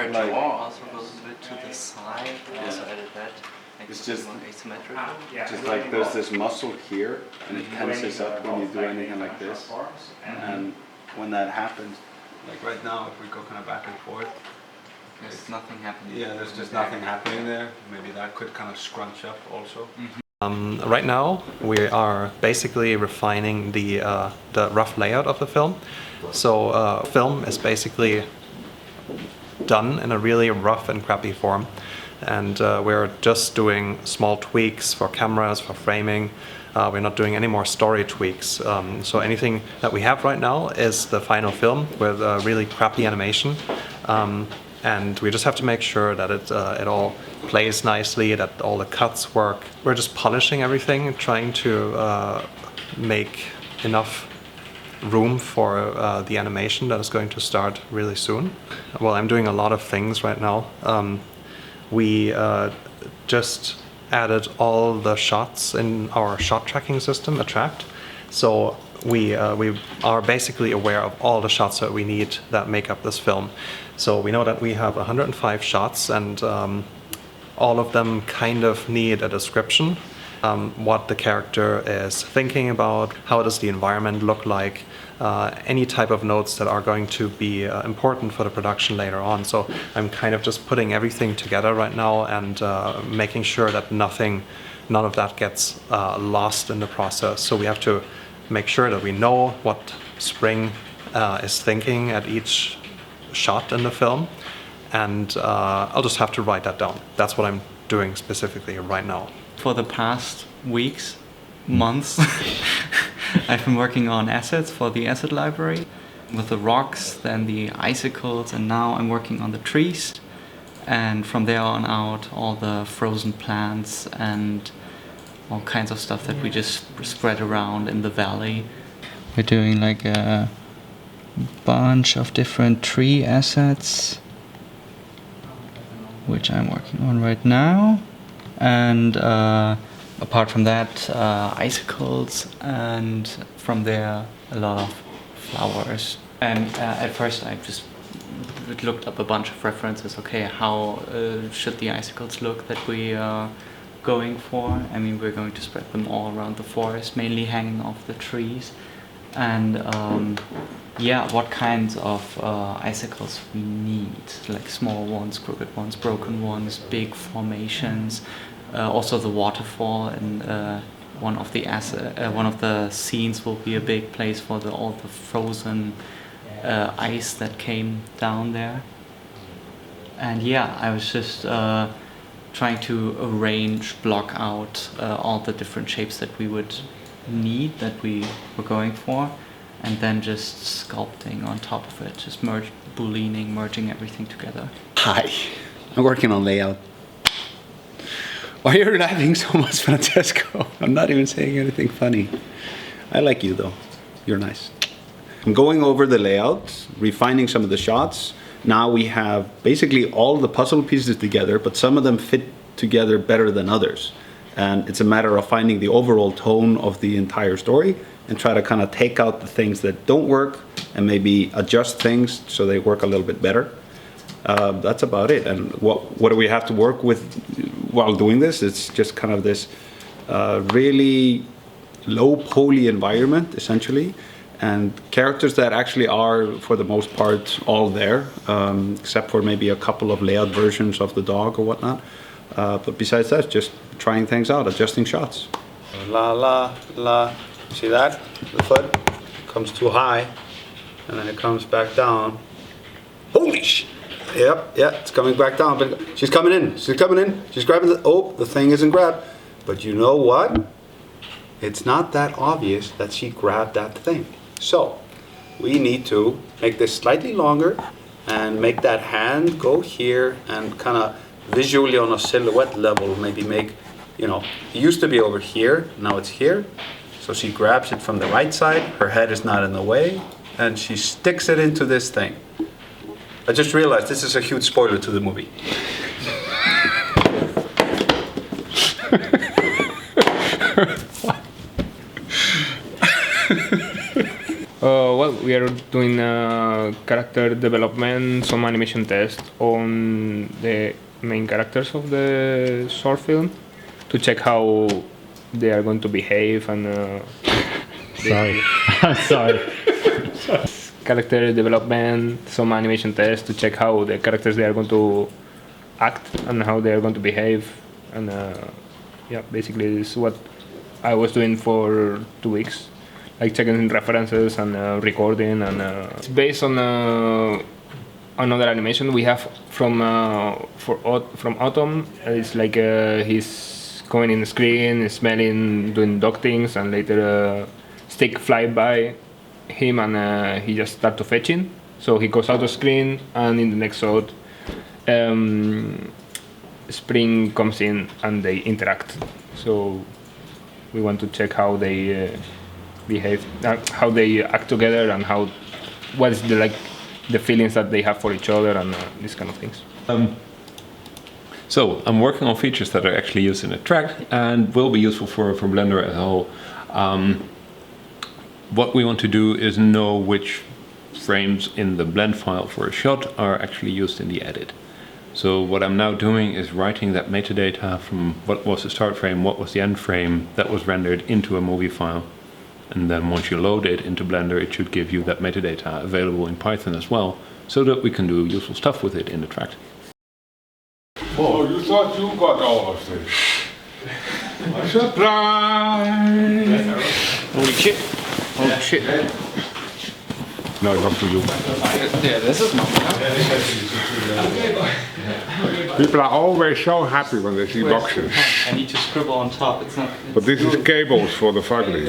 Her like jaw also goes a bit to the side. I also added that. it's just more asymmetrical. just like there's this muscle here, and it tenses up when you do anything like this. And when that happens, like right now, if we go kind of back and forth, There's nothing happening. yeah, there's just nothing happening there. Maybe that could kind of scrunch up also. Right now, we are basically refining the rough layout of the film. So, film is basically done in a really rough and crappy form, and we're just doing small tweaks for cameras, for framing. We're not doing any more story tweaks. So anything that we have right now is the final film with really crappy animation. And we just have to make sure that it all plays nicely, that all the cuts work. We're just polishing everything, trying to make enough room for the animation that is going to start really soon. Well, I'm doing a lot of things right now. We just added all the shots in our shot tracking system, Attract. So we are basically aware of all the shots that we need that make up this film. So we know that we have 105 shots, and all of them kind of need a description. What the character is thinking about, how does the environment look like, any type of notes that are going to be important for the production later on. So I'm kind of just putting everything together right now and making sure that none of that gets lost in the process. So we have to make sure that we know what Spring is thinking at each shot in the film, and I'll just have to write that down. That's what I'm doing specifically right now. For the past weeks, months, I've been working on assets for the asset library with the rocks, then the icicles, and now I'm working on the trees. And from there on out, all the frozen plants and all kinds of stuff that we just spread around in the valley. We're doing like a bunch of different tree assets, which I'm working on right now. And apart from that, icicles, and from there a lot of flowers. And at first I just looked up a bunch of references. Okay, how should the icicles look that we are going for? I mean, we're going to spread them all around the forest, mainly hanging off the trees. And yeah, what kinds of icicles we need, like small ones, crooked ones, broken ones, big formations. Also the waterfall in one of the scenes will be a big place for all the frozen ice that came down there. And yeah, I was just trying to block out all the different shapes that we would need, that we were going for, and then just sculpting on top of it, just booleaning, merging everything together. Hi, I'm working on layout. Why are you laughing so much, Francesco? I'm not even saying anything funny. I like you though. You're nice. I'm going over the layout, refining some of the shots. Now we have basically all the puzzle pieces together, but some of them fit together better than others. And it's a matter of finding the overall tone of the entire story and try to kind of take out the things that don't work and maybe adjust things so they work a little bit better. That's about it. And what do we have to work with while doing this? It's just kind of this really low poly environment, essentially, and characters that actually are, for the most part, all there, except for maybe a couple of layout versions of the dog or whatnot. But besides that, just trying things out, adjusting shots. La la la. See that? The foot comes too high, and then it comes back down. Holy shit! Yep, yeah, it's coming back down, but she's coming in. She's coming in. She's grabbing the thing isn't grabbed. But you know what? It's not that obvious that she grabbed that thing. So we need to make this slightly longer and make that hand go here and kind of visually on a silhouette level, maybe make, it used to be over here, now it's here. So she grabs it from the right side, her head is not in the way, and she sticks it into this thing. I just realized this is a huge spoiler to the movie. Well, we are doing character development, some animation tests on the main characters of the short film to check how they are going to behave and Sorry. I'm sorry. character development, some animation tests to check how the characters they are going to act and how they are going to behave, and yeah, basically this is what I was doing for 2 weeks, like checking references and recording, and it's based on another animation we have from Autumn. It's like he's going in the screen, smelling, doing dog things, and later stick fly by him and he just start to fetching. So he goes out of screen, and in the next shot, Spring comes in and they interact. So we want to check how they behave, how they act together, and what is the feelings that they have for each other, and these kind of things. So I'm working on features that are actually used in the track and will be useful for Blender as a whole. What we want to do is know which frames in the blend file for a shot are actually used in the edit. So what I'm now doing is writing that metadata from what was the start frame, what was the end frame that was rendered into a movie file. And then once you load it into Blender, it should give you that metadata available in Python as well, so that we can do useful stuff with it in the track. Oh, you thought you got all of this. Surprise! Holy shit! Holy shit! No, it's up to you. Yeah, this is my People are always so happy when they see boxes. I need to scribble on top. It's not. But this is cables for the fugly.